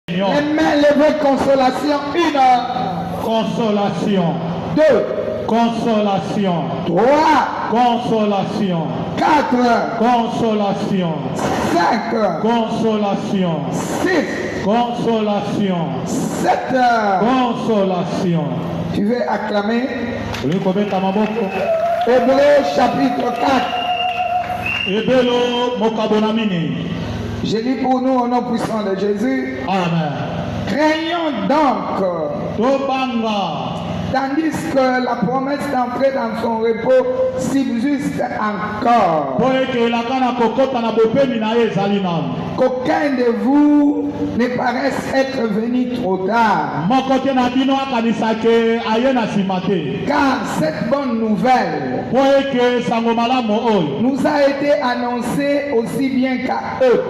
Les mains levées, consolation. 1. Consolation. 2. Consolation. 3. Consolation. 4. Consolation. 5. Consolation. 6. Consolation. 7. Consolation. Tu veux acclamer? Hébreu Hébreu chapitre 4. Je lis pour nous au nom puissant de Jésus. Amen. Craignons donc, tandis que la promesse d'entrer dans son repos subsiste encore, qu'aucun de vous ne paraisse être venu trop tard. Car cette bonne nouvelle nous a été annoncée aussi bien qu'à eux.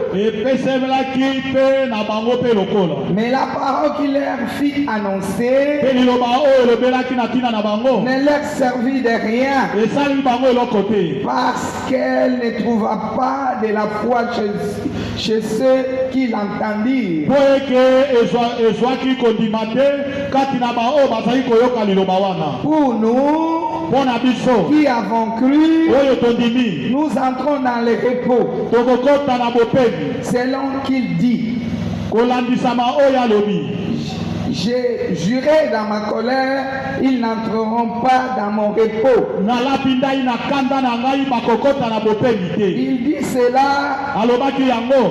Mais la parole qui leur fit annoncer ne leur servit de rien, parce qu'elle ne trouva pas de la foi chez ceux qui l'entendirent. Pour nous qui avons cru, nous entrons dans le repos, selon qu'il dit. J'ai juré dans ma colère, ils n'entreront pas dans mon repos. Il dit cela,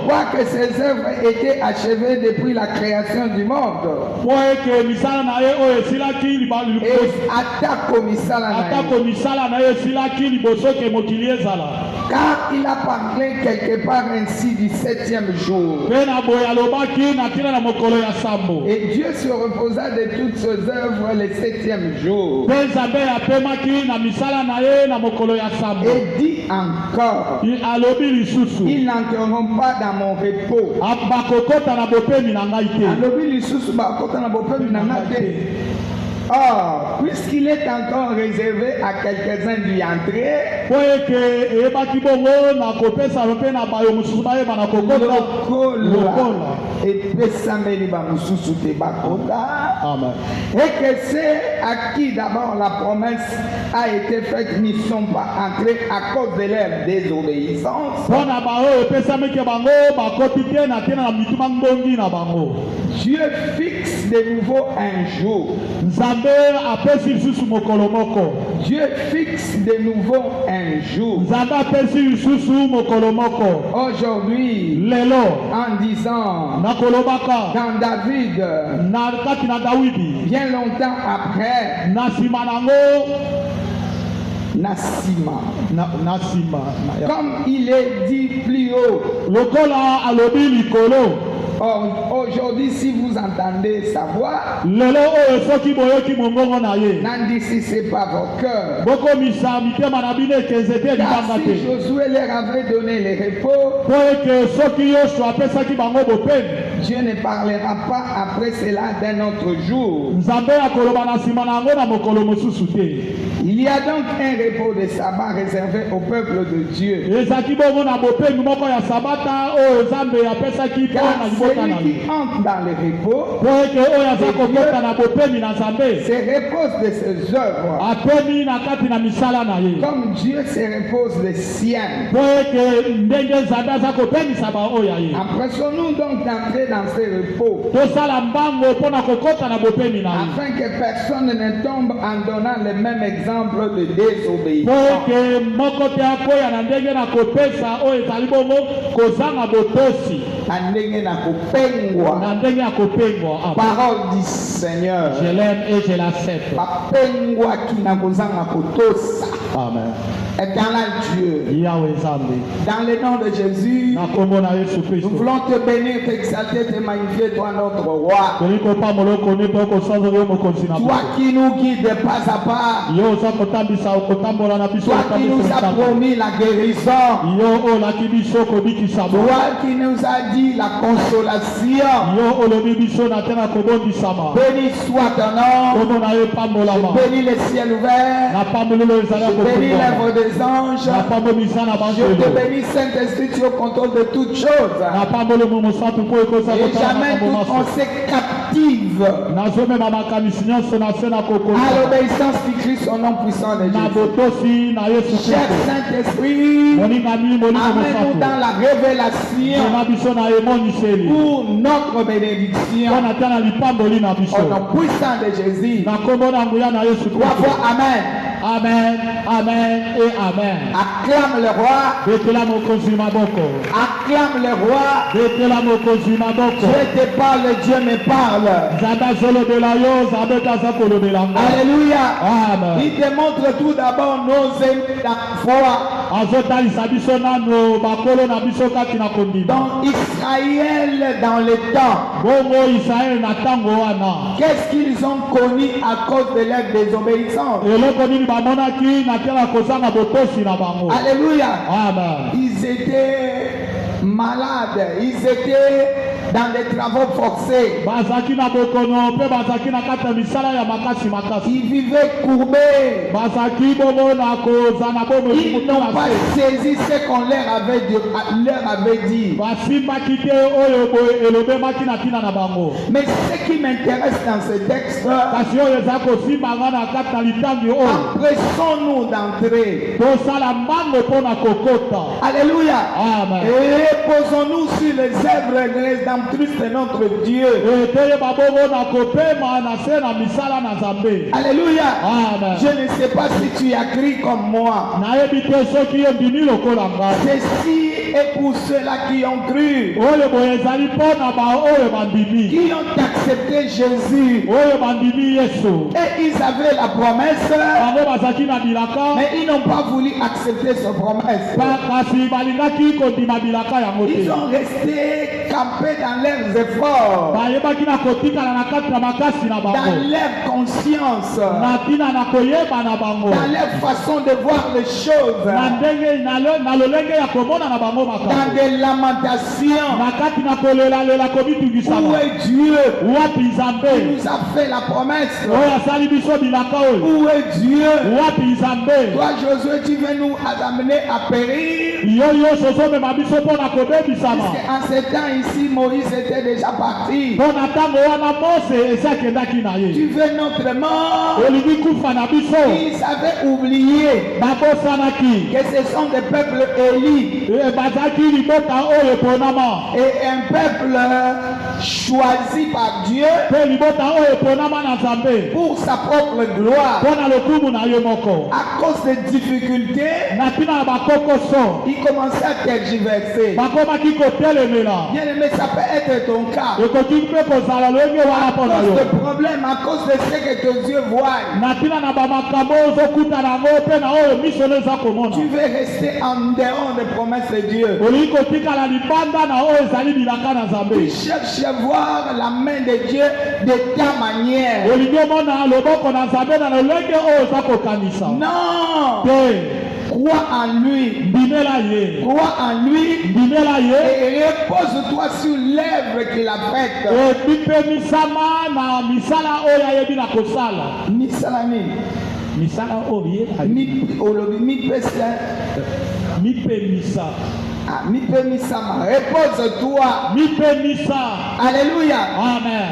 quoique ses œuvres étaient achevées depuis la création du monde. Car il a parlé quelque part ainsi du 7e jour. Et Dieu se reposa de toutes ses œuvres le 7e jour. Et dit encore, ils n'entreront pas dans mon repos. Or, puisqu'il est encore réservé à quelques-uns d'y entrer, et que ceux à qui d'abord la promesse a été faite n'y sont pas entrés à cause de leur désobéissance, Dieu fixe de nouveau un jour. Dieu fixe de nouveau un jour. Aujourd'hui, en disant dans David, bien longtemps après, Nassima. Comme il est dit plus haut. Or, aujourd'hui, si vous entendez sa voix, n'endurcissez pas vos cœurs. Car si Josué leur avait donné le repos, Dieu ne parlera pas après cela d'un autre jour. Il y a donc un repos de sabbat réservé au peuple de Dieu. Celui qui entre dans le repos se repose de ses œuvres, comme Dieu se repose des siennes. Empressons-nous donc d'entrer dans ce repos, afin que personne ne tombe en donnant le même exemple de désobéissance. Parole du Seigneur. Je l'aime et je l'accepte. Amen. Éternel Dieu, dans le nom de Jésus, nous voulons te bénir, t'exalter, te magnifier, toi notre roi. Toi qui nous guides pas à pas, toi qui nous as promis la guérison, toi qui nous as dit la consolation. Béni soit ton nom, bénis le ciel ouvert, bénis l'œuvre de des anges. Je te bénis, Saint-Esprit, tu es au contrôle de toutes choses. Et j'amène toute pensée captive à l'obéissance du Christ au nom puissant de Jésus. Cher Saint-Esprit, amène-nous dans la révélation pour notre bénédiction. Au nom puissant de Jésus. Trois fois Amen. Amen, amen et amen. Acclame le roi. Acclame le roi. Dieu te parle, Dieu me parle. Alléluia. Amen. Il démontre tout d'abord nos ennemis la foi. Dans Israël dans le temps. Qu'est-ce qu'ils ont connu à cause de leur désobéissance? Alléluia. Amen. Ils étaient malades. Ils étaient dans des travaux forcés. Ils vivaient courbés. Ils n'ont pas saisi ce qu'on leur avait dit. Mais ce qui m'intéresse dans ce texte, empressons-nous d'entrer. Alléluia. Amen. Et posons-nous sur les œuvres rédemptrices de notre Dieu. Alléluia. Amen. Je ne sais pas si tu as crié comme moi. Ceci est pour ceux-là qui ont cru, qui ont accepté Jésus. Et ils avaient la promesse, mais ils n'ont pas voulu accepter cette promesse. Ils ont resté campés dans leurs efforts, dans leur conscience, dans leur façon de voir les choses, dans des lamentations. Où est Dieu qui nous a fait la promesse? Où est Dieu? Toi, Josué, tu veux nous amener à périr? En ce temps ici, Moïse était déjà parti. Tu veux notre mort? Ils avaient oublié que ce sont des peuples élus et un peuple choisi par Dieu pour sa propre gloire. À cause des difficultés, il commençait à tergiverser. Bien aimé, ça peut être ton cas. À cause de problèmes, à cause de ce que tes yeux voient, tu veux rester en dehors des promesses de Dieu. Tu cherches à voir la main de Dieu de ta manière. Non. Crois en lui. Crois en lui. Et repose-toi sur l'œuvre qu'il a faite. Repose-toi. Alléluia. Amen.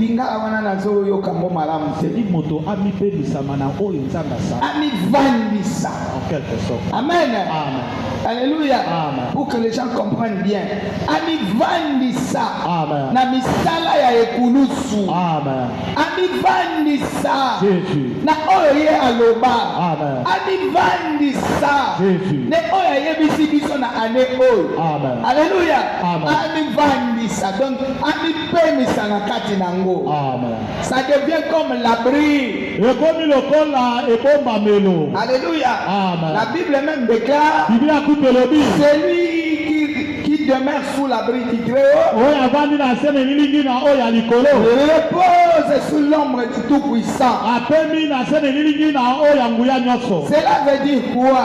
Lingala wana nazo yoka mo malamu te. Amivandisa. En quelque sorte. Amen. Amen. Alléluia. Amen. Pour que les gens comprennent bien. Amivandisa. Amen. Na misala ya ekulusu. Amen. Amivandisa. Jésus. Na oye aloba. Amen. Amivandisa. Jésus. Ne oye yebisi biso na ane oyo. Amen. Alléluia. Amen. Amivandisa. Donc amipemisa na kati nango. Amen. Ça devient comme l'abri. Alléluia. Amen. La Bible même déclare celui qui demeure sous l'abri du Très-Haut repose sous l'ombre du Tout-Puissant. Cela veut dire quoi?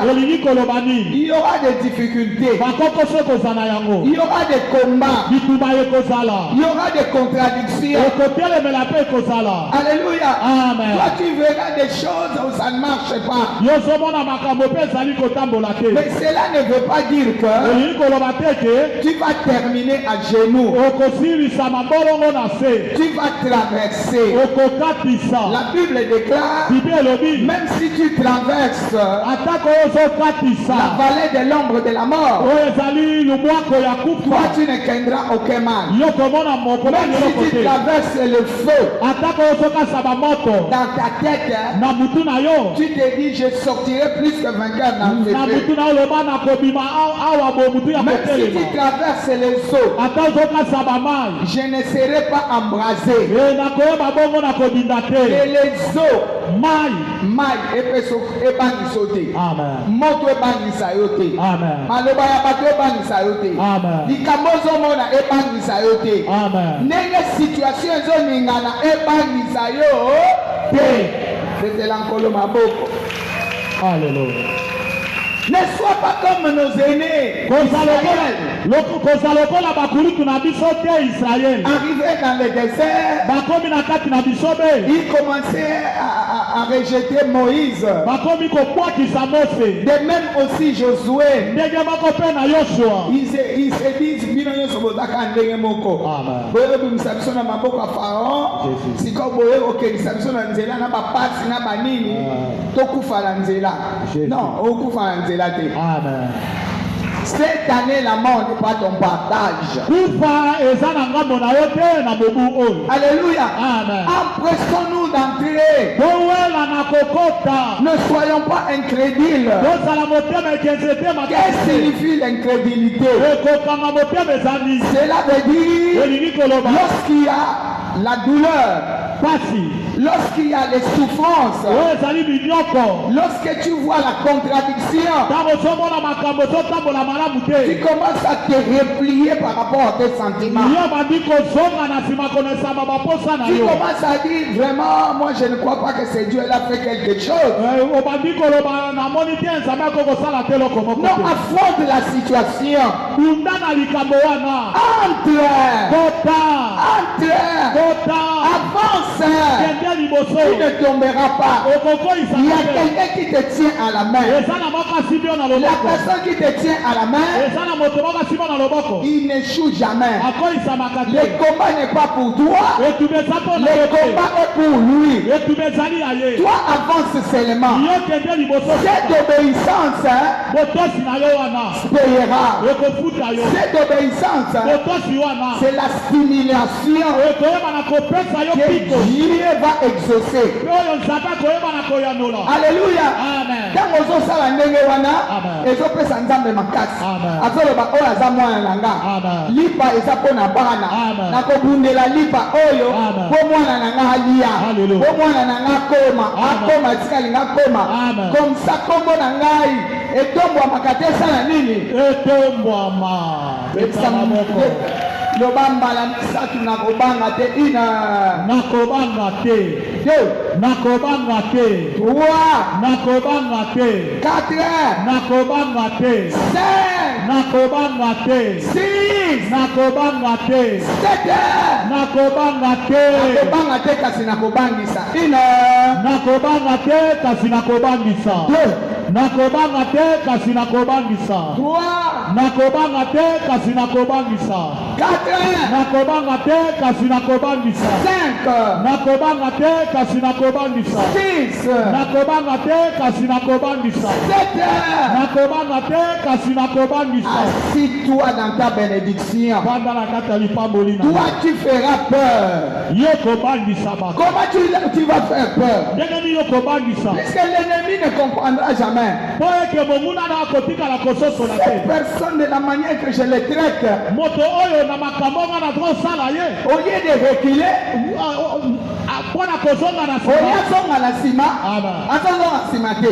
Il y aura des difficultés, il y aura des combats, il y aura des contradictions. Alléluia. Amen. Toi tu verras des choses où ça ne marche pas. Mais cela ne veut pas dire que tu vas terminer à genoux. Tu vas traverser. La Bible déclare, même si tu traverses la vallée de l'ombre de la mort, toi tu ne craindras aucun mal. Même si tu traverses le feu dans ta tête, tu te dis je sortirai plus que vainqueur dans ce feu. Même si tu traverses les eaux, je ne serai pas embrasé. Et les eaux, maille, ebangisa te. Moto ebangisa yo te. Maloba ya bato ebangisa yo te. Likambo ozomona ebangisa yo te. Ndenge situation ezoningana ebangisa yo te. Betela nkolo maboko. Alléluia. Ne sois pas comme nos aînés. Arrivé dans le désert, ils commençaient à rejeter Moïse. De même aussi Josué. Ils se disent, Amen. Cette année, la mort n'est pas ton partage. Alléluia. Empressons-nous d'entrer. Ne soyons pas incrédules. Qu'est-ce que signifie l'incrédulité? Cela veut dire lorsqu'il y a la douleur, lorsqu'il y a les souffrances, lorsque tu vois la contradiction, tu commences à te replier par rapport à tes sentiments. Tu commences à dire vraiment, moi je ne crois pas que c'est Dieu, il a fait quelque chose. Non, affronte la situation. Entre. Avance. Tu ne tomberas pas. Il y a quelqu'un qui te tient à la main. La personne qui te tient à la main, il n'échoue jamais. Le combat n'est pas pour toi. Le combat est pour lui. Toi avance seulement. Cette obéissance payera. Cette obéissance, c'est la stimulation que Dieu va exaucer. Alléluia. Quand on s'en va ndenge wana, ezopesa nzambe makasi. Azoloba oyo aza mwana nanga. Lipa eza pona bana. Nakobundela lipa oyo po mwana nanga alia. Po mwana nanga akoma tikali nga koma. Comme ça kombo na ngai etombwamaka te esala nini? Etombwama. Lobambala misatu nakobanga te ina. Nakobanga te. Nakobanga te. 3. Nakobanga te. 4. Nakobanga te. 5. Nakobanga te. 6. Nakobanga te. 7. Nakobanga te. Nakobanga te kasi nakobangisa. Ina. Nakobanga te kasi nakobangisa. 2. Nakobanga te kasi nakobangisa. 3. Nakobanga te kasi nakobangisa. 4. Nakobanga te kasi nakobangisa. 5. Nakobanga te kasi nakobangisa. 6. Nakobanga te kasi nakobangisa. 7. Nakobanga te kasi nakobangisa. Assis-toi dans ta bénédiction. Toi tu feras peur. Comment tu vas faire peur? Parce que l'ennemi ne comprendra jamais. Cette personne, de la manière que je le traite, au lieu de reculer, Oyasonga na sima. Azonga na sima te.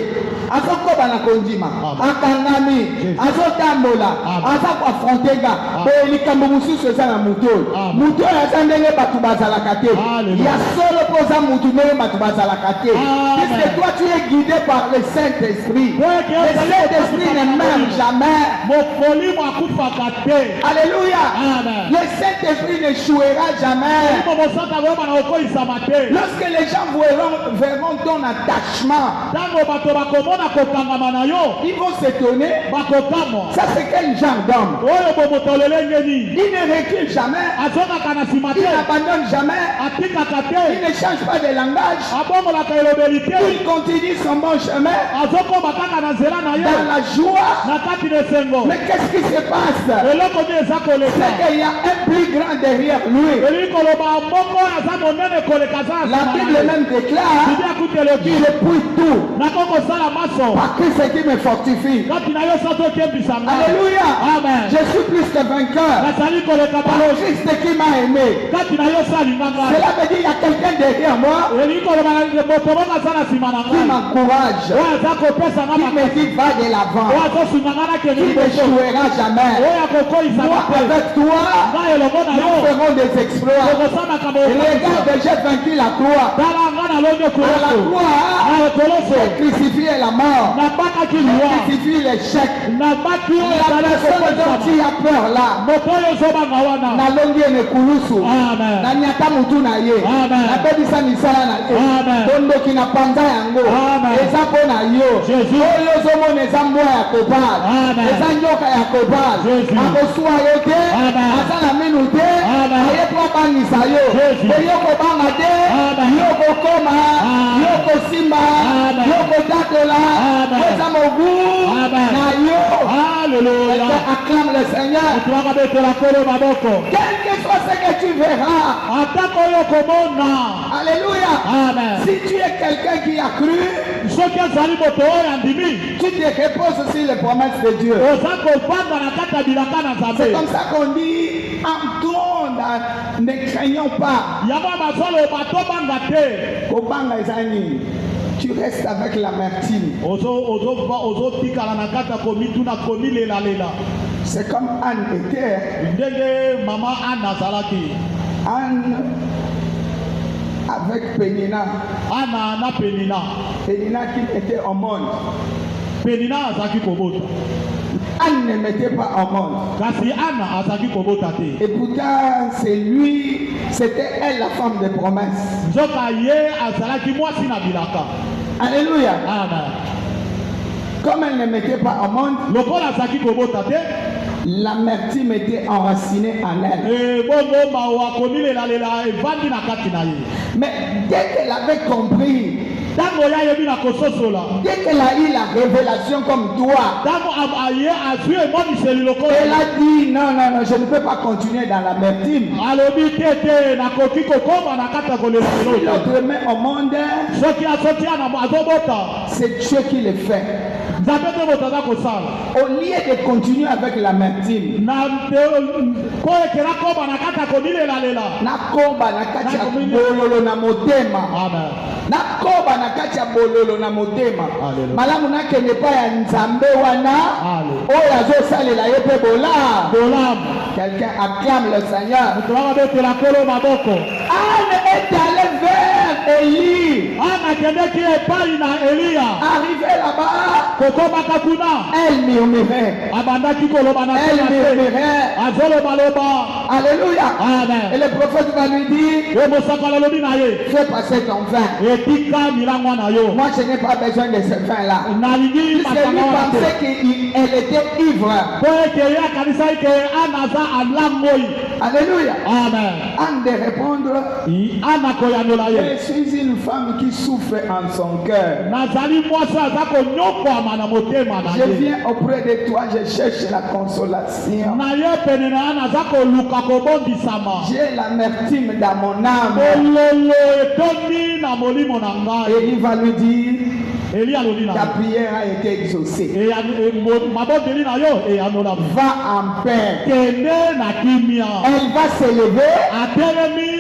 Azokoba na kondima. Akangami. Azotambola. Aza affronter ga. Boye likambo mususu eza na muto. Muto eza ndenge batu bazalaka te. Ya solo poza mutu ndenge batu bazalaka te. Puisque toi tu es guidé par le Saint-Esprit. Le Saint-Esprit ne meurt jamais. Alléluia. Le Saint-Esprit n'échouera jamais. Lorsque les gens verront ton attachement, ils vont s'étonner. Ça c'est quel genre d'homme? Il ne recule jamais. Il n'abandonne jamais. Il ne change pas de langage. Il continue son bon chemin dans la joie. Mais qu'est-ce qui se passe? C'est qu'il y a un plus grand derrière lui. La Bible même déclare: je puis tout par Christ qui me fortifie. Alléluia. Je suis plus que vainqueur par Christ qui m'a aimé. Cela veut dire qu'il y a quelqu'un derrière moi qui m'encourage, qui me dit va de l'avant, qui n'échouera jamais. Moi avec toi, nous ferons des exploits. Regarde, j'ai vaincu la croix. À la croix, j'ai crucifié la mort. J'ai crucifié l'échec. La personne dont tu as peur là, Nalongi Nekulusu, Nanyata Mutunaye, Nabedisa Nisala Naye, Tondo Kinapanda Yango, Ezapo Nayo, Oyo Zomo Nezambo Yakobal, Ezanyoka Yakobal, Akosua Yote, Asana Minute, Ayetwa Banisayo, Oyoko Bangade, Yoko Koma, Yoko Simba, Yoko Datola, Ezamogu, Nayo. Alléluia. Acclame le Seigneur. Quel que soit ce que tu verras. Alléluia. Amen. Si tu es quelqu'un qui a cru, tu te reposes sur les promesses de Dieu. C'est comme ça qu'on dit: entrons, ne craignons pas. Tu restes avec l'amertume. C'est comme Anne était. Anne avec Pénina. Pénina qui était au monde. Anne ne mettait pas au monde. Et pourtant, c'est lui, c'était elle la femme de promesse. Alléluia. Comme elle ne mettait pas au monde, l'amertume était enracinée en elle. Mais dès qu'elle avait compris, dès qu'elle a eu la révélation comme toi, elle a dit non, je ne peux pas continuer dans l'amertume. L'autre met au monde, c'est Dieu qui le fait. Au lieu de continuer avec l'amertume, nakoba na kati ya bololo na motema. Nakoba na kati ya bololo na motema. Malamu nakende pa ya nzambe wana oyo azosalela ye pe bola. Quelqu'un acclame le Seigneur. Anne est allée vers Élie. Arrivé là-bas, elle murmurait. Alléluia. Et le prophète va lui dire: fais passer ton vin. Moi je n'ai pas besoin de ce vin là. Puisque lui pensait qu'elle était ivre. Alléluia. Anne de répondre: je suis une femme qui souffre en son cœur. Je viens auprès de toi, je cherche la consolation. J'ai l'amertume dans mon âme. Et il va lui dire: ta prière a été exaucée. Va en paix. Elle va s'élever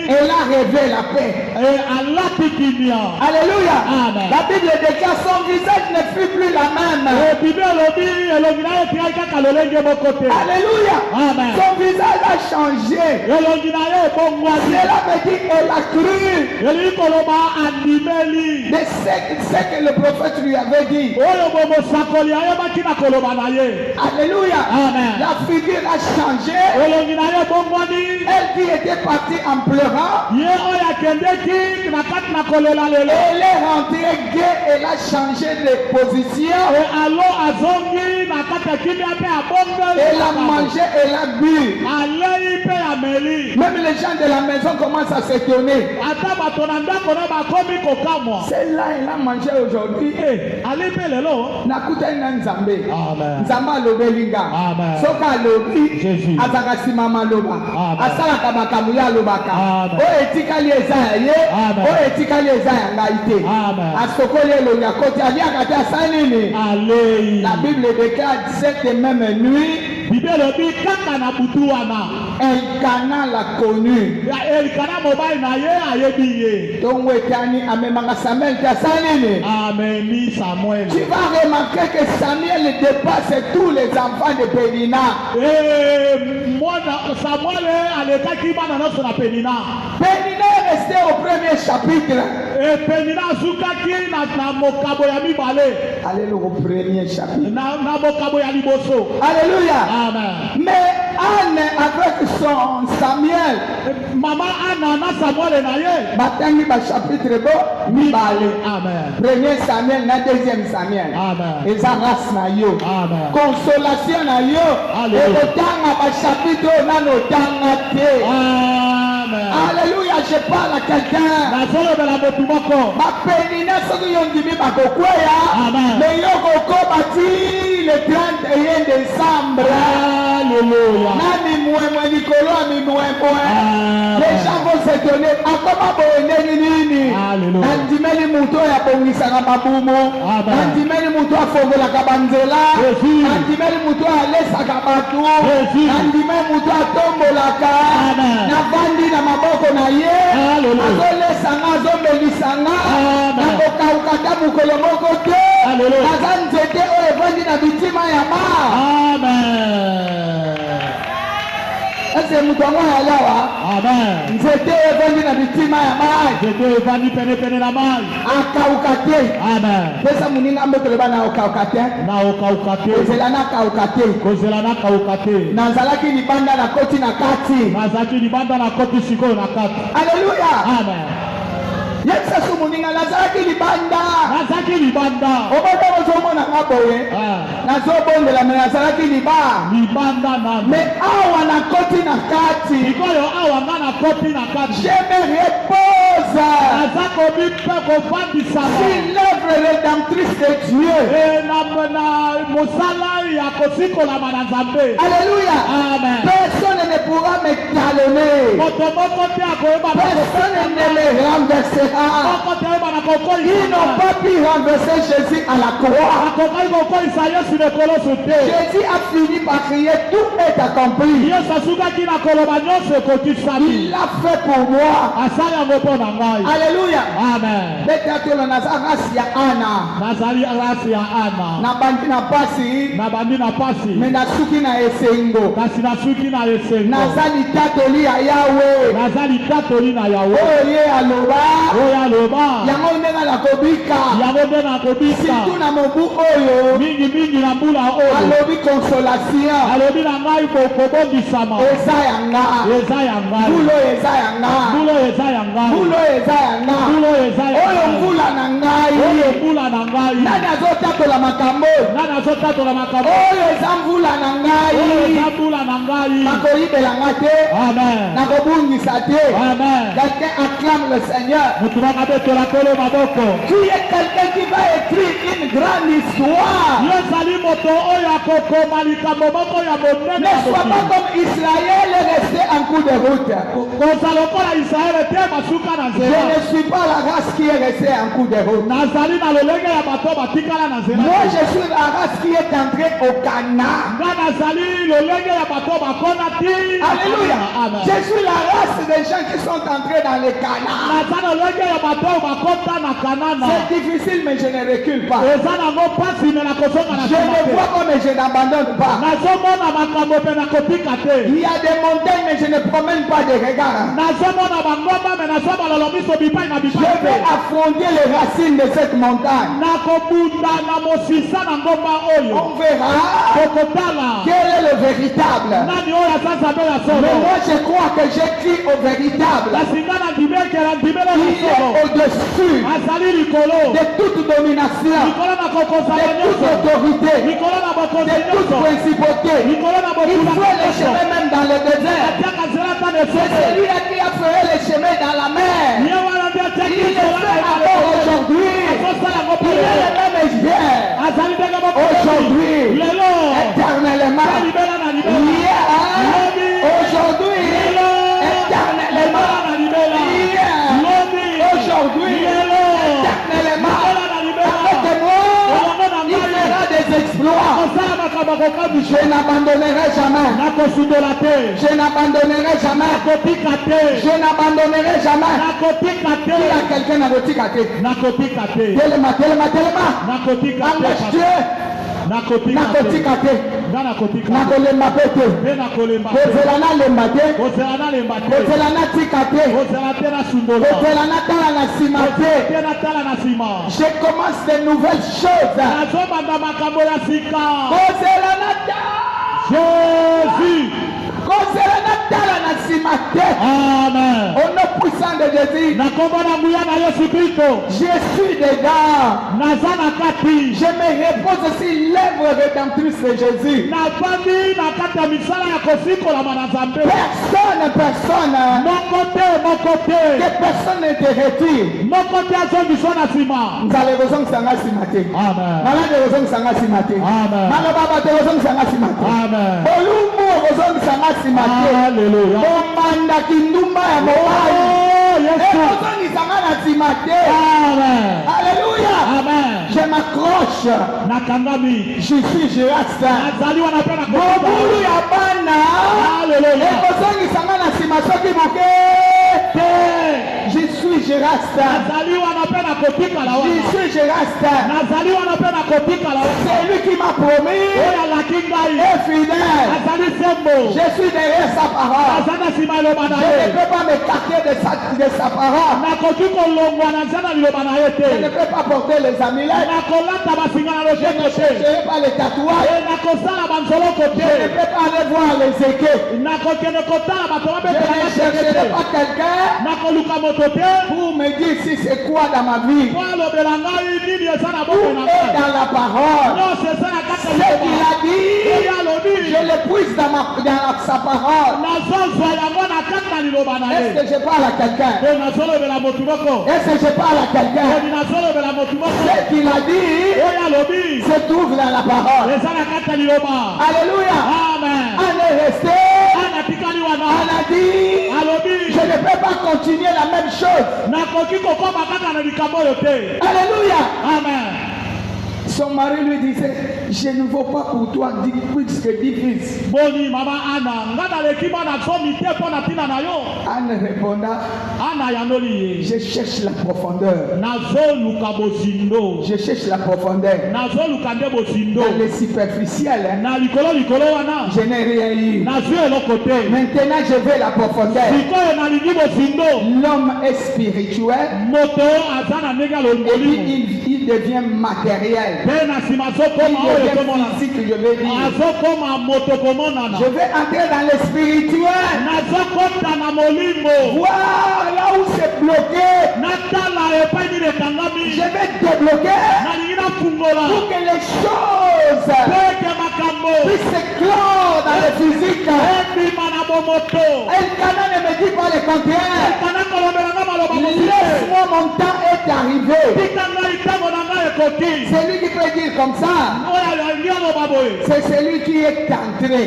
Elle a rêvé la paix. Alléluia. Amen. La Bible déclare son visage ne fut plus la même. Alléluia. Amen. Son visage a changé. Cela veut dire elle a cru de ce que le prophète lui avait dit. Alléluia. Amen. La figure a changé. Elle qui était partie en pleurant, elle est rentrée gaie, elle a changé de position. Elle a mangé, elle a bu. Même les gens de la maison commencent à s'étonner. Celle-là, elle a mangé aujourd'hui. Nakutana Nzambe. Nzamba lobelinga. Soka lobi. Azakasi mama loba. Asala kabakamu ya lobaka. O etikali ezaye. O etikali ezaye ngaite. Asokole lo yakoti aliakati asanini. La Bible déclare cette même nuit. Elkana l'a connu. Donc Wetani amemanga Samuel Kassanini. Tu vas remarquer que Samuel dépasse tous les enfants de Pénina. Pénina est resté au premier chapitre. Allez au premier chapitre. Alléluia. Amen. Mais Anne avec son Samuel. Maman Anna na Samuel na ye. Batangi ba chapitre bo mibale. Amen. Premier Samuel na deuxième Samuel. Amen. Eza grâce na yo. Amen. Consolation na yo. Alléluia. Otanga ba chapitre na no tanga te. Amen. Alléluia, je parle à quelqu'un. Na solo de la botumoko. Ba penina soki yo ndimi ba kokweya. Amen. Mais yo koko bati le 31 décembre. Alléluia. Nani mouemwe nikolo ami mouemwe. Les gens vont s'étonner. Akoma boeneni nini? Alléluia. Nandimeli muto ya bongisaka mabumo. Nandimeli muto afongolaka banzela. Nandimeli muto alesaka batu. Nandimeli muto atombolaka. Navandi na maboko na ye. Azolesanga azomelisanga. Nakokauka mukolo moko te. Aza nzete oyo evandi na bitima ya ma. Amen. Est-ce mutu yango yalawa? Amen. Nzete evandi na bitima ya mai. Nzete evandi pene na mai. Akauka te. Amen. Pesa muninga mbotolo bana okauka te. Na okauka te. Kozela na kauka te. Kozela na kauka te. Nazalaki libanda na koti na kati. Nazalaki libanda na koti sikoyo na kati. Alléluia. Amen. Yekisa sumuninga nazalaki libanda. Nazalaki libanda. Obodo ozomona ngaboye. Nazobondela me nazalaki libanda na. Mais awa na koti na kati. Ikoyo awa na koti na kati. Je me repose. Nazako bipe kofandisa. Si l'œuvre rédemptrice de Dieu. Na mosala ya kosikola na Nzambe. Alléluia. Amen. Personne ne pourra me talonner. Personne ne me renversera. Ils n'ont pas pu renverser Jésus à la croix. Jésus a fini par crier, tout est accompli. Il l'a fait pour moi. Alléluia. Amen. Yango ndenge na kobika. Siku na mobu oyo. Mingi na mbula oyo. Alobi consolation. Alobi na ngai kobondisama. Eza yanga. Eza yanga. Bulo eza yanga. Bulo eza yanga. Bulo eza yanga. Bulo eza yanga. Oyo mbula na ngai. Oyo mbula na ngai. Nani azotatola makambo. Nani azotatola makambo. Oyo eza mbula na ngai. Oyo eza mbula na ngai. Nakoyibela nga te. Amen. Nakobungisa te. Amen. Quelqu'un acclame le Seigneur. Mutu bakabetola kolo Tu es quelqu'un qui va écrire une grande histoire. Ne sois pas comme Israël resté en cours de route. Je ne suis pas la race qui est restée en cours de route. Moi je suis la race qui est entrée au Canaan. Alléluia. Je suis la race des gens qui sont entrés dans le Canaan. C'est difficile mais je ne recule pas. Je ne vois pas mais je n'abandonne pas. Il y a des montagnes mais je ne promène pas de regard. Je vais affronter les racines de cette montagne. On verra quel est le véritable. Mais moi je crois que j'écris au véritable. Il est au-dessus de toute domination, de toute autorité, de toute principauté. Il faut les chemins même dans le désert. C'est celui-là qui a fait les chemins dans la mer. Il est fait encore aujourd'hui. Il est le même hier. Aujourd'hui, éternellement. Hier, aujourd'hui, éternellement. Hier, aujourd'hui, éternellement. Avec moi, il fera des exploits. Je n'abandonnerai jamais. Je n'abandonnerai jamais. Je n'abandonnerai jamais. Il y a quelqu'un à Nakotikate. Telema. Engage-Dieu. Nakotikate. Nakolema pete. Kozelana lembate. Kozelana tikate. Kozelana tala na simate. Je commence de nouvelles choses. Kozelana ta. Jésus. Kozelana tala na simate. Amen. Au nom puissant de Jésus. Je suis dedans. Je me repose sur l'œuvre rédemptrice de Jésus. Personne. Que personne ne te retire. Nous allons raison que ça va se mater. Malade raison que ça va se mater. Malababa raison que ça va se mater. Olumbo raison que ça va se mater. Alléluia. Omanda kindumba ya mobali. Alléluia. Amen. Je m'accroche. Je suis Gérard. Je suis Gérard. C'est lui qui m'a promis. Et fidèle. Je suis derrière sa parole. Je ne peux pas m'écarter de sa parole. Je ne peux pas porter les amulets. Je ne chercherai pas les tatouages. Je ne peux pas aller voir les équipes. Je ne chercherai pas quelqu'un pour me dire si c'est quoi dans ma vie. Tout est dans la parole. Ce qu'il a dit, je le puise dans sa parole. Est-ce que je parle à quelqu'un? Est-ce que je parle à quelqu'un? Ce qu'il a dit se trouve dans la parole. Alléluia. Amen. On est resté. On a dit, je ne peux pas continuer la même chose. Alléluia. Amen. Son mari lui disait, je ne vaux pas pour toi 10 fils que 10 fils. Anne répondit, je cherche la profondeur. Je cherche la profondeur. Dans le superficiel, je n'ai rien eu. Maintenant, je veux la profondeur. L'homme est spirituel et il devient matériel. Il devient physique, je veux dire. Je vais entrer dans le spirituel. Voir là où c'est bloqué. Je vais débloquer pour que les choses puissent s'éclore dans le physique. El Canaan ne me dit pas le contraire. Laisse-moi mon temps être d'arriver. C'est lui qui peut dire comme ça. C'est celui qui est entré.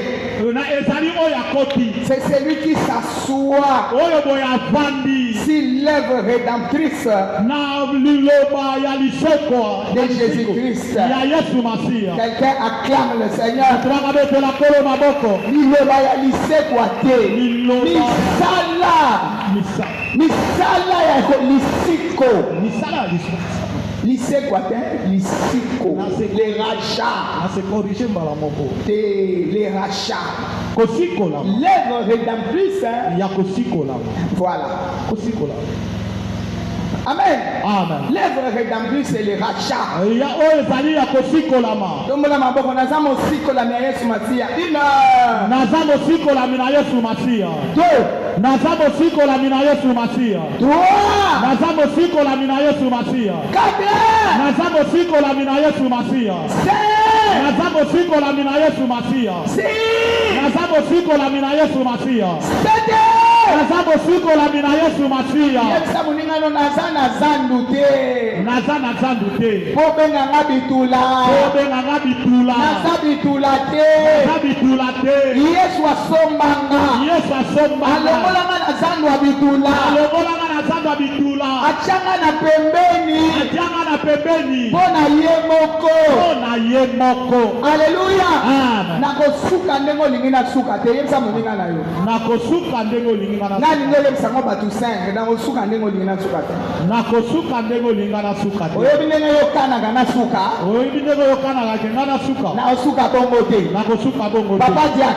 C'est celui qui s'assoit sur l'œuvre rédemptrice de Jésus-Christ. Quelqu'un acclame le Seigneur. Lycée quoi Lycico. Les rachats. Les rachats. L'œuvre rédemptrice. Voilà. Amen. L'œuvre rédemptrice, c'est les rachats. Alléluia. Nakosuka ndengo lingina suka te yemsa moninga na yo. Nakosuka ndengo lingina na. Na lingo yemsa ngo batu 5 nakosuka ndengo lingina suka te. Nakosuka ndengo lingina suka te. Oyebi ndengo yo kana kana suka. Oyebi ndengo yo kana kana suka. Nakosuka bongo te. Nakosuka bongo te. Papa Diak.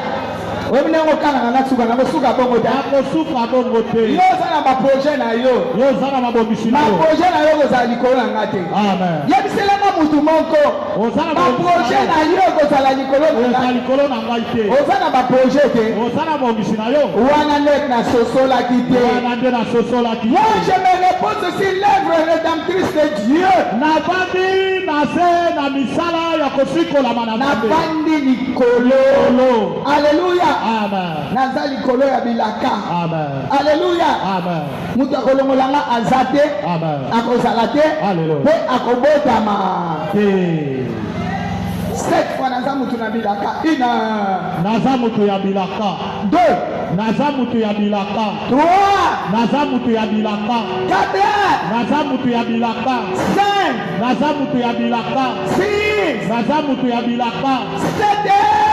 Oyebi ndengo kana kana suka nakosuka bongo te. Nakosuka bongo te. Yo zana ba projet na yo. Yo zana ba bombisi na yo. Ma projet na yo kozala likolo na ngate. Amen. Yebisela mutu moko. Ozana ba projet na yo kozala likolo na ngate. Likolo na ngate. Ozana ba projet te. Ozana bombisi na yo. Wana nek na sosola kite. Wana nde na sosola kite. Moi je me repose sur l'œuvre rédemptrice de Dieu. Na bandi na se na misala ya kosikola mana. Na bandi likolo. Alléluia. Amen. Naza likolo ya bilaka. Amen. Alléluia. Amen. Mutu akolongolanga azate. Amen. Akozala te. Alléluia. Pe akobotama. Cette fois naza mutu na bilaka. Une. Naza mutu ya bilaka. Deux. Naza mutu ya bilaka. Trois. Naza mutu ya bilaka. Quatre. Naza mutu ya bilaka. Cinq. Naza mutu ya bilaka. Six. Naza mutu ya bilaka. Sept.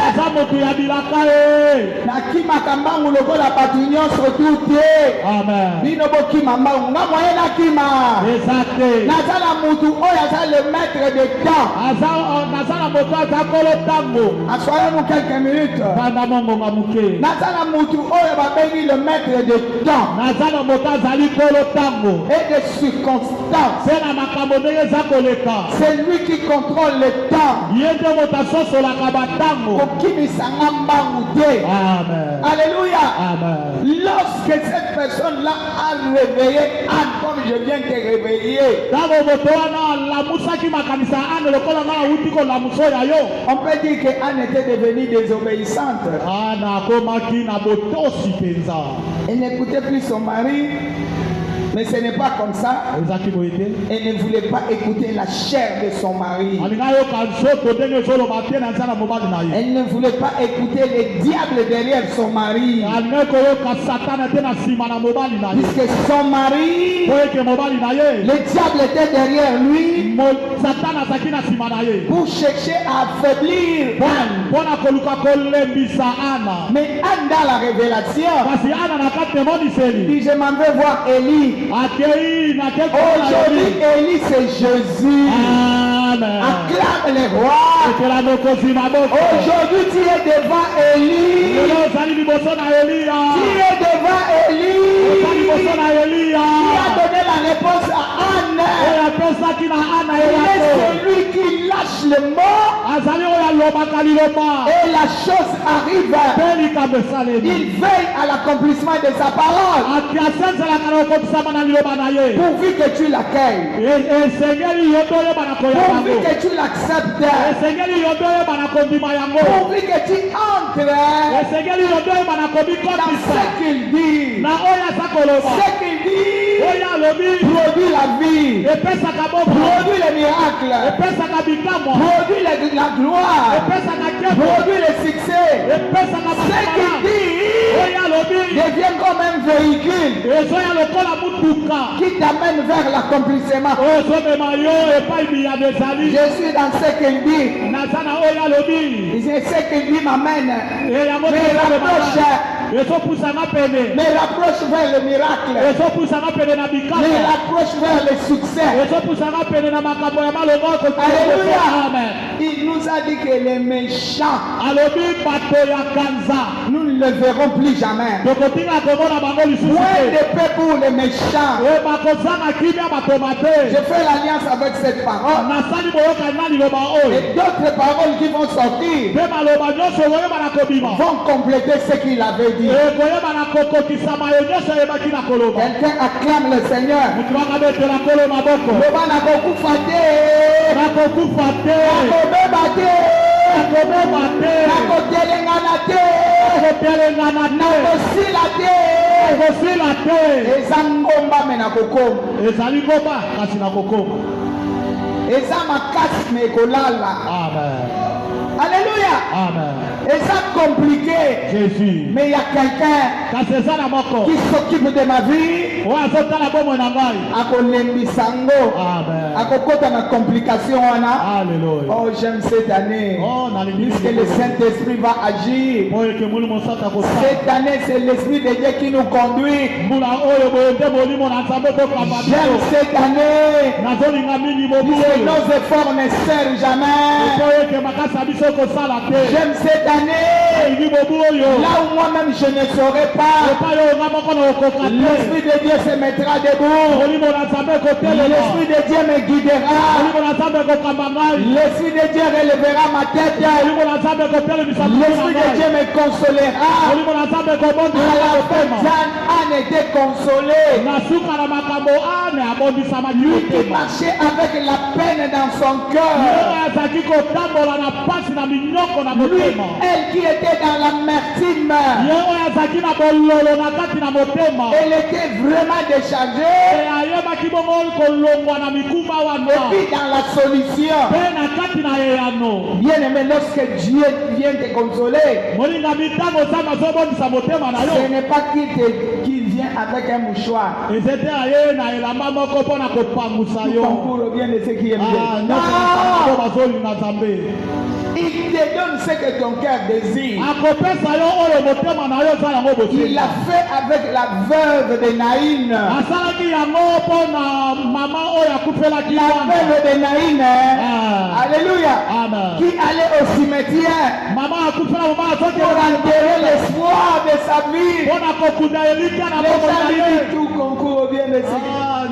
Naza mutu ya bilaka. Nakima kambangu lokola batu nyonso tutie. Amen. Bino bokima mbangu nga moyen nakima. Exacte. Naza na mutu oyo aza le maître de temps. Naza na moto aza kolo tango. Assoyons-nous quelques minutes. Naza na mutu oyo babengi le maître de temps. Naza na moto azali kolo tango. Et de circonstances. C'est lui qui contrôle le temps. Amen. Alléluia. Amen. Lorsque cette personne-là a réveillé Anne, comme je viens de te réveiller, on peut dire que Anne était devenue désobéissante. Elle n'écoutait plus son mari. Mais ce n'est pas comme ça. Elle ne voulait pas écouter la chair de son mari. Elle ne voulait pas écouter les diables derrière son mari. Puisque son mari, le diable était derrière lui pour chercher à affaiblir Anne. Mais Anne dans la révélation dit je m'en vais voir Élie. Aujourd'hui, Élie c'est Jésus. Amen. Acclame les rois. Aujourd'hui, tu es devant Élie. Tu es devant Élie. Qui a donné la réponse à Anne. C'est lui qui lâche le mot. Et la chose arrive. Il veille à l'accomplissement de sa parole. Pourvu que tu l'accueilles. Pourvu que tu l'acceptes. Pourvu que tu entres dans ce qu'il dit. Ce qu'il dit produit la vie, produit les miracles, produit la gloire, produit le succès. Ce qu'il dit devient comme un véhicule qui t'amène vers l'accomplissement. Je suis dans ce qu'il dit. Ce qu'il dit m'amène. Me rapproche vers le miracle. Me rapproche vers le succès. Alléluia. Il nous a dit que les méchants, nous ne le verrons plus jamais. Moins de paix pour les méchants. Je fais l'alliance avec cette parole. Et d'autres paroles qui vont sortir vont compléter ce qu'il avait dit. Quelqu'un acclame le Seigneur. Alléluia. Amen. Et ça compliqué. Jésus. Mais il y a quelqu'un qui s'occupe de ma vie. Alléluia. Oh, j'aime cette année. Puisque le Saint-Esprit va agir. Cette année, c'est l'Esprit de Dieu qui nous conduit. J'aime cette année. Puisque nos efforts ne servent jamais. J'aime cette année. Là où moi-même je ne saurais pas, l'Esprit de Dieu se mettra debout. L'Esprit de Dieu me guidera. L'Esprit de Dieu relèvera ma tête. L'Esprit de Dieu me consolera. À la fin, Anne était consolé. Lui qui marchait avec la peine dans son cœur. Lui, elle qui était dans l'amertume, elle était vraiment déchargée. Et puis dans la solution, bien aimé, lorsque Dieu vient te consoler, ce n'est pas qu'il vient avec un mouchoir. Concours bien de ce qui est bien. Il te donne ce que ton cœur désire. Il l'a fait avec la veuve de Naïn. La veuve de Naïn, alléluia, qui allait au cimetière pour enterrer l'espoir de sa vie. Les amis du tout concours bien de ce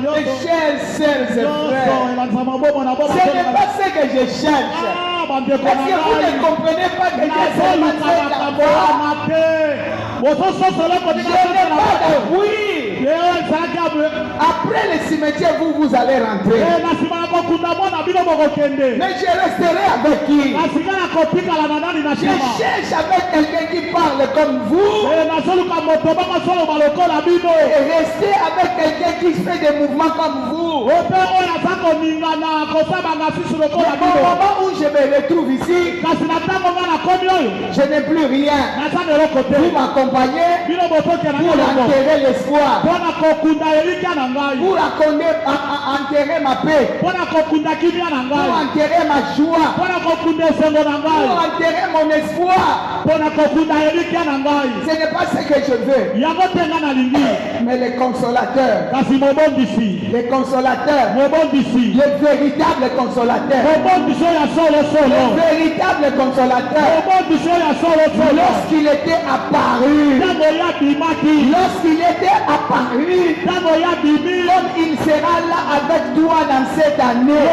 mes chers sœurs et frères, ce n'est pas ce que je cherche. Est-ce que vous ne comprenez pas que Dieu s'est passé d'abord? Je n'ai pas de bruit. Après le cimetière, vous allez rentrer. Mais je resterai avec qui? Je cherche avec quelqu'un qui parle comme vous. Et rester avec quelqu'un qui fait des mouvements comme vous. Au moment où je me retrouve ici, je n'ai plus rien. Vous m'accompagnez pour enterrer l'espoir, pour enterrer ma paix, pour enterrer ma joie, pour enterrer mon espoir. Ce n'est pas ce que je veux. Mais les consolateurs, les consolateurs, le véritable consolateur, le véritable consolateur, lorsqu'il était apparu, comme il sera là avec toi moi dans cette année.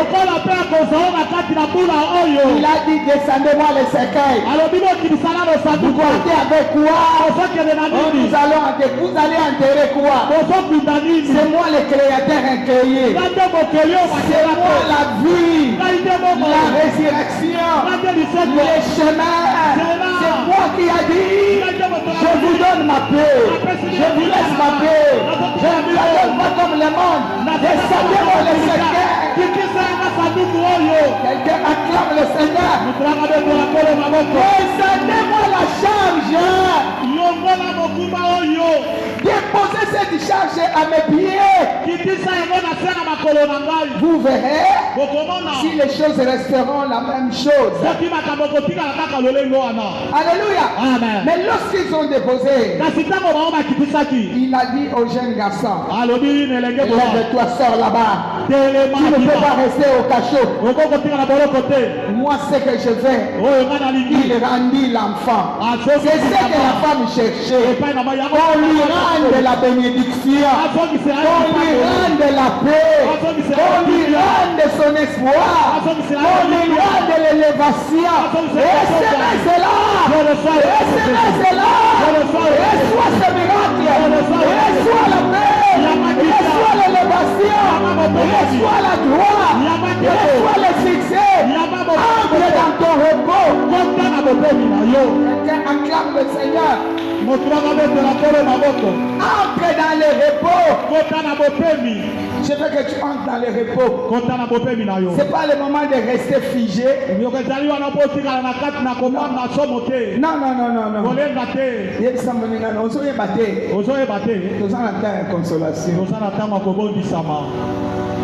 Il a dit descendez-moi les cercueils. Vous partez avec quoi? Nous allez enterrer quoi? C'est moi le créateur incréé. C'est moi la vie, la résurrection, les chemins. C'est moi qui a dit je vous donne ma paix, je vous laisse ma paix, je ne vous la donne pas comme le monde. Descendez-moi les cercueils. Quelqu'un acclame le Seigneur. Descendez-moi la charge. Déposez cette charge à mes pieds. Vous verrez si les choses resteront la même chose. Alléluia. Amen. Mais lorsqu'ils ont déposé, il a dit au jeune garçon, lève-toi, sors là-bas. Tu ne peux pas rester au cachot. Moi, ce que je fais, il rendit l'enfant. C'est ce que la femme cherchait. On lui rende la bénédiction. On lui rende la paix. On lui rende son espoir. On lui rende l'élévation. Recevez cela. Recevez cela. Reçois ce miracle. Reçois la paix. Reçois l'élévation. Reçois la gloire. Reçois le succès. Entre dans ton repos. Quelqu'un acclame le Seigneur. Entre dans le repos. Je veux que tu entres dans le repos. Ce n'est pas le moment de rester figé. Non.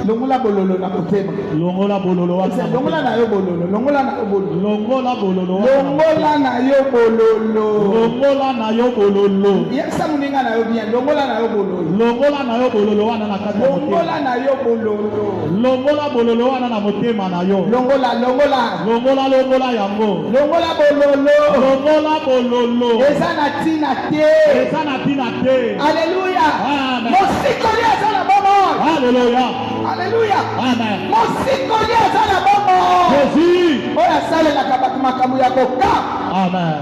Longola bololo na kotema. Longola bololo. Longola na yo bololo. Longola na yo bololo. Longola bololo. Longola na yo bololo. Longola na yo bololo. Yesa muninga na yo bien. Longola na yo bololo. Longola na yo bololo wana na kati. Longola na yo bololo. Longola bololo wana na motema na yo. Longola longola. Longola longola yango. Longola bololo. Longola bololo. Eza na tina te. Eza na tina te. Alléluia. Amen. Mosikoli eza na bomo. Alléluia. Alléluia. Amen. Mosikoli eza na bomo. Jésus. Oya sale na kabatu makamu ya koka. Amen.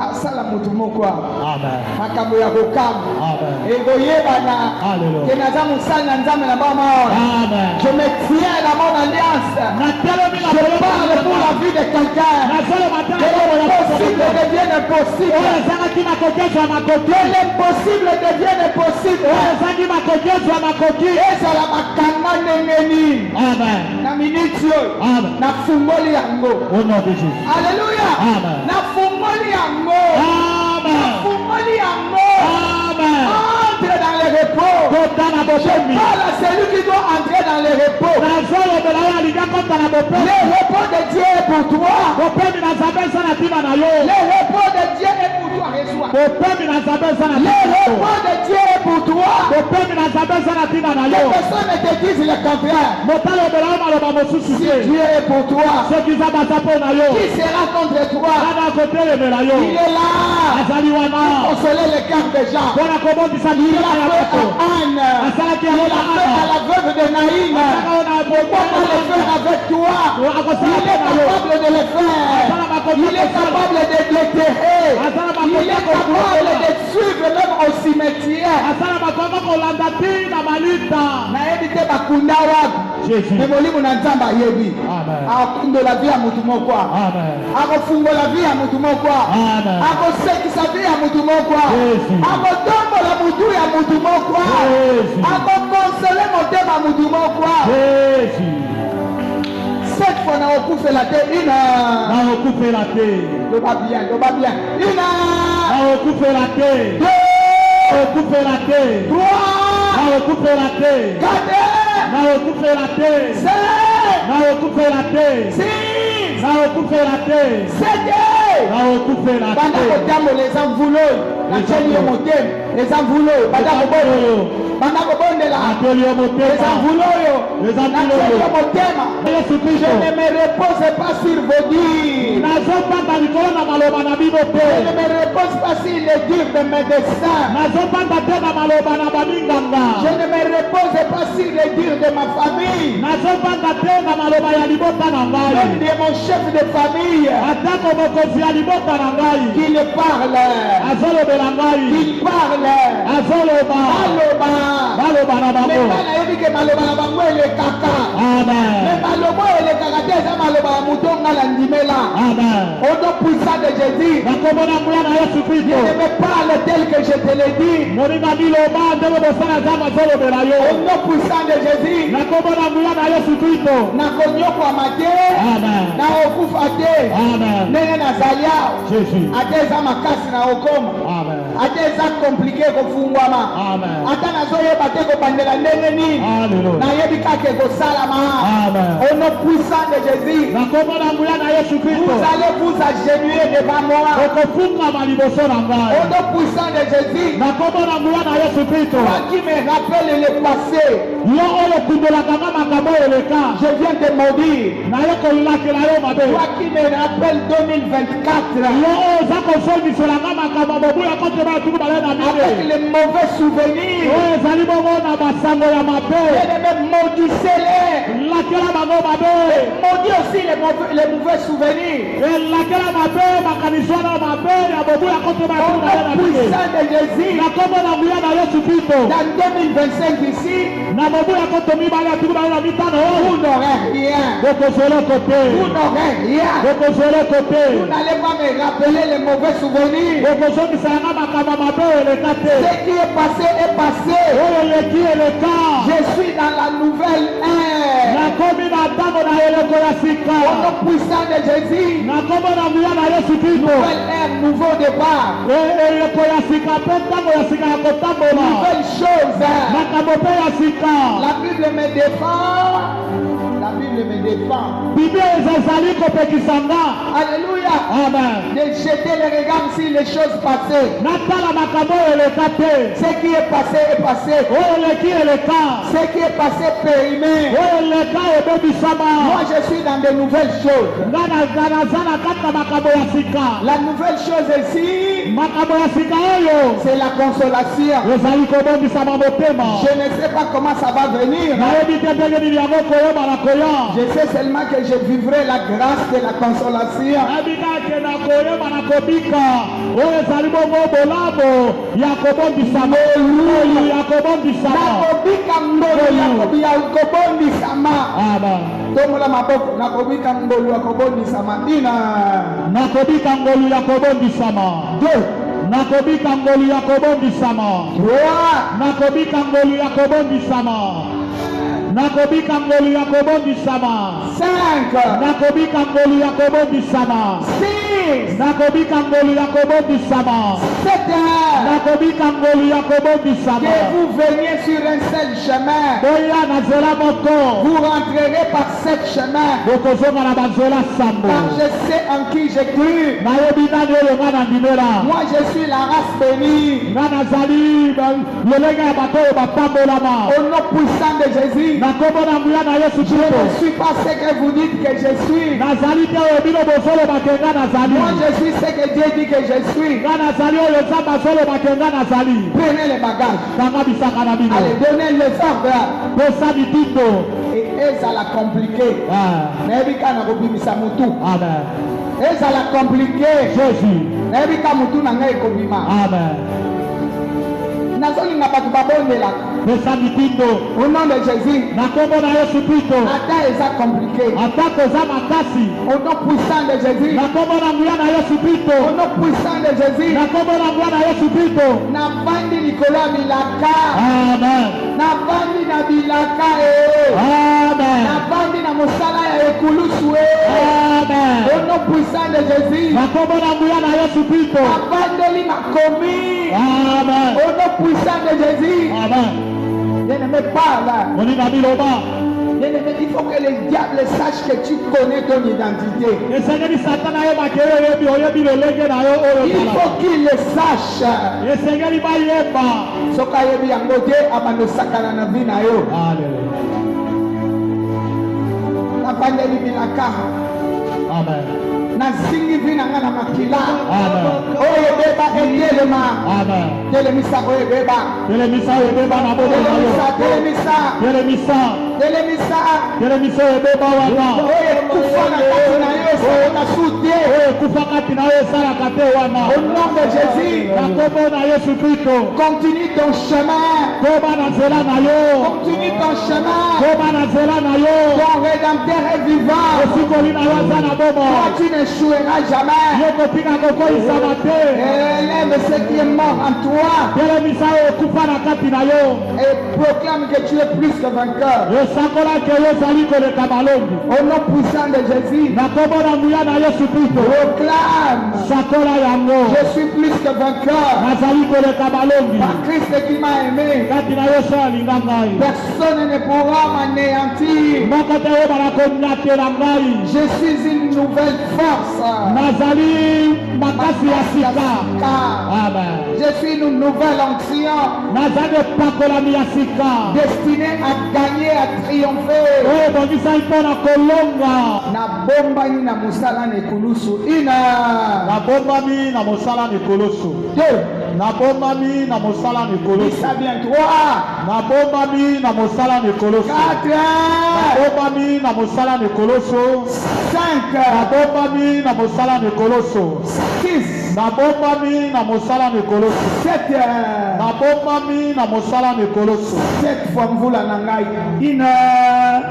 Asala mutu moko. Amen. Makamu ya koka. Amen. Egoyebana. Alléluia. Kenaza musala nzambe na bomo. Amen. Je me tiens dans mon alliance. Je parle pour la vie de quelqu'un. Que l'impossible devienne possible. Que l'impossible devienne possible. Ezala makanga nengeni. Amen. Na minute yo. Amen. Na fungoli yango. Au nom de Jésus. Alléluia. Amen. Na fungoli yango. Amen. Na fungoli yango. Amen. Entre dans le repos. Je parle à celui qui doit entrer dans le repos. Le repos de Dieu est pour toi. Le repos de Dieu est pour toi. Reçois. Le repos de Dieu est pour toi. Que personne ne te dise le contraire. Si Dieu est pour toi, qui sera contre toi? Il est là pour consoler les cœurs des gens. Il a fait à Anne. Il a fait à la veuve de Naïm. Pourquoi pas le faire avec toi? Il est capable de le faire. Il est capable de l'éclairer. Il est capable de suivre même au cimetière. Naebite bakunda wapi? Memolimu na nzamba yebi. Akundola vie ya mutu moko. Akofungola vie ya mutu moko. Akosekisa vie ya mutu moko. Akotombola mutu ya mutu moko. Akokonsole motema mutu moko. Cette fois na okufela te ina. Na okufela te. Loba bien. Ina. Na okufela te. Okufela te. Na okufela te. Kate. Na okufela te. Se. Na okufela te. Si. Na okufela te. Sete. Na okufela te. Banda kotambo les envouleux. La cheli motem. Les envouleux. Banda kobondo. Banda kobondela. Les envouleux. Les envouleux. Je ne me repose pas sur vos dires. Je ne me repose pas sur les dires de mes desseins. Je ne me repose pas sur les dires de ma famille. même de mon chef de famille, qu'il parle, au nom puissant de Jésus, il me parle tel que je te l'ai dit. Au nom puissant de Jésus, compliqué au nom puissant de Jésus, vous allez vous agenouiller devant moi. Au nom puissant de Jésus, toi qui me rappelle le passé, je viens de maudire. Toi qui me rappelle 2024, avec les mauvais souvenirs, maudissez-les. Maudis aussi les mauvais souvenirs. Au nom puissant de Jésus, dans 2025 ici, vous n'aurez rien. Vous n'aurez rien. Vous n'allez pas me rappeler les mauvais souvenirs. Ce qui est passé est passé. Je suis dans la nouvelle ère. Au nom puissant de Jésus, nouvelle ère, nouveau départ. Nouvelle chose. La Bible me défend. La Bible me défend. Alléluia. Amen. De jeter le regard sur les choses passées. Ce qui est passé est passé. Ce qui est passé périmé. Moi je suis dans de nouvelles choses. La nouvelle chose ici, c'est la consolation. Je ne sais pas comment ça va venir. Je sais seulement que je vivrai la grâce de la consolation. Nakobika ngolu ya kobondisama. 5. Nakobika ngolu ya kobondisama. 6. Nakobika ngolu ya kobondisama. 7. Nakobika ngolu ya kobondisama. Que vous veniez sur un seul chemin. Boya na zela moko. Vous rentrerez par sept chemins. Bokozonga na bazela sambo. Car je sais en qui j'ai cru. Nayebi nani oyo ngana ndimela. Moi je suis la race bénie. Ngana zali lolenga ya bato oyo bapambolama. Au nom puissant de Jésus. Je ne suis pas ce que vous dites que je suis. Moi je suis ce que Dieu dit que je suis. Prenez les bagages. Allez, donnez les ordres. Et ça l'a compliqué. Et ça l'a compliqué. Amen. Au nom de Jésus, Attends, ça compliqué. Au nom puissant de Jésus, au nom puissant de Jésus, Navandi Nicolas Milaka, Navandi Nabilaka, Navandi Namosala Ekulusue, au nom puissant de Jésus, Navandi Makomi, au nom puissant de Jésus. Je ne me parle. Il faut que les diables sachent que tu connais ton identité. Il faut qu'ils le sachent. Amen. Nazingi vina ngana makila. Oye beba etelema. Telemisa oye beba. Telemisa oye beba na bodo na yo. Telemisa. telemisa telemisa ebeba wana kufa na kati na yo esalaka sute kufa kati na yo esalaka te wana au nom de Jésus na kombo na Yesu Kristo continue ton chemin koba na nzela na yo continue ton chemin koba na nzela na yo ton rédempteur est vivant osikoli na yo aza na bomo toi tu n'échoueras jamais yo kotika kokolisama te élève ce qui est mort en toi telemisa oyo ekufa na kati na yo et proclame que tu es plus que vainqueur esakola ke yo ozali koleka balongi au nom puissant de Jésus na kombo na nguya na Yesu Kristo proclame sakola yango je suis plus que vainqueur nazali koleka balongi par Christ qui m'a aimé kati na yo so alinga ngai personne ne pourra m'anéantir moko te oyo banakonatela ngai je suis une nouvelle force nazali makasi ya sika amen je suis une nouvelle onction nazali epakolami ya sika destinée à gagner à triompher oyo ebongisai mpo na kolonga nabombani na mosala na ekulusu ina nabombami na mosala na ekoloso nabombami na mosala na ekoloso ça bien toi nabombami na mosala na ekoloso 4 nabombami na mosala na ekoloso 5 nabombami na mosala na ekoloso 6 nabombami na mosala na ekoloso 7 nabombami na mosala na ekoloso 7 fois mvula na ngai ina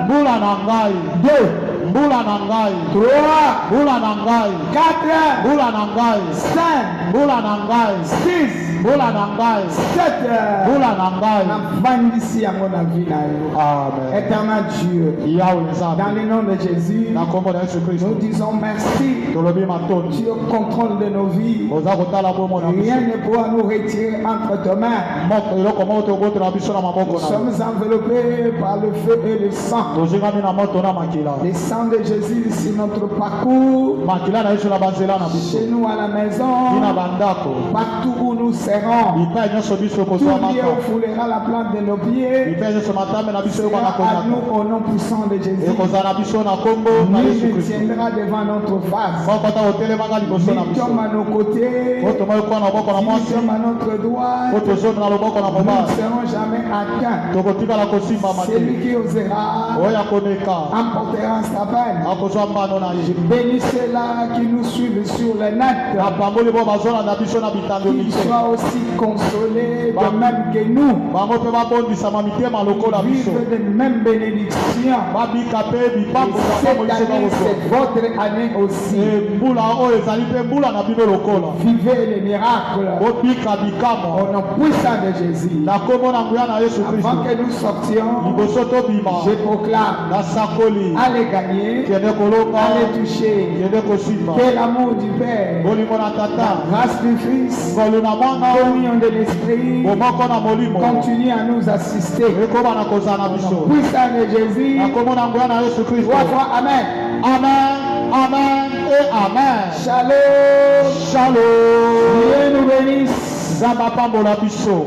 mbula na ngai 2 mbula na ngai 3 mbula na ngai 4 mbula na ngai 5 mbula na ngai 6 mbula na ngai 7 mbula na ngai navandisi yango na vie na yo amen éternel Dieu yawe nzambe dans le nom de Jésus na kombo na Yesu Kristo nous disons merci tolobi matondi tu es au contrôle de nos vies oza kotala bomo na rien biso ne pourra nous retirer entre tes mains moko eloko moko tokotela biso na maboko nous na yo sommes enveloppés par le feu et le sang tozingami na moto na makila le sang de Jésus sur notre parcours makila na Yesu na banzela na biso chez nous à la maison bina bandako partout où nous serons bipai nyonso biso tout lieu kozwamaka où foulera la plante de nos pieds bipai nyonso matambe na biso sera ebana à konyaka nous au nom puissant de Jésus ekozala na biso na kombo na nul Yesu ne Kristo tiendra devant notre face moko ata kotelemaka liboso na nous biso sommes à nos côtés oyo tomoyokuwa na loboko na nous mwasi sommes à notre droite oyo tozomi na loboko na nous ne mobali serons jamais atteints tokotikala kosimbama te celui qui osera oyo akoneka emportera sa peine akozwa mbano na ye bénis ceux-là qui nous suivent sur le net napamboli bo bazolanda biso na bitando qu'ils mike soient aussi consolés de même que nous bango mpe babondisama mitema lokola biso vivre de même bénédiction babika mpe bipango cette année c'est votre année aussi mbula oyo ezali mpe mbula na bino lokola vivez les miracles bobika bikamwa au nom puissant de Jésus na kombo na nguya na Yesu Kristo avant que nous sortions liboso tobima je proclame nasakoli allez gagner kende kolonga allez toucher kende kosimba que l'amour du Père bolingo na tata grâce du Fils ngolu na mwana communion de l'Esprit bomoko na molimo continue à nous assister ekoba na kozala na biso puissant de Jésus na kombo na nguya na Yesu Kristo 3 fois amen amen amen et amen shalom shalom Dieu nous bénisse nzambe apambola biso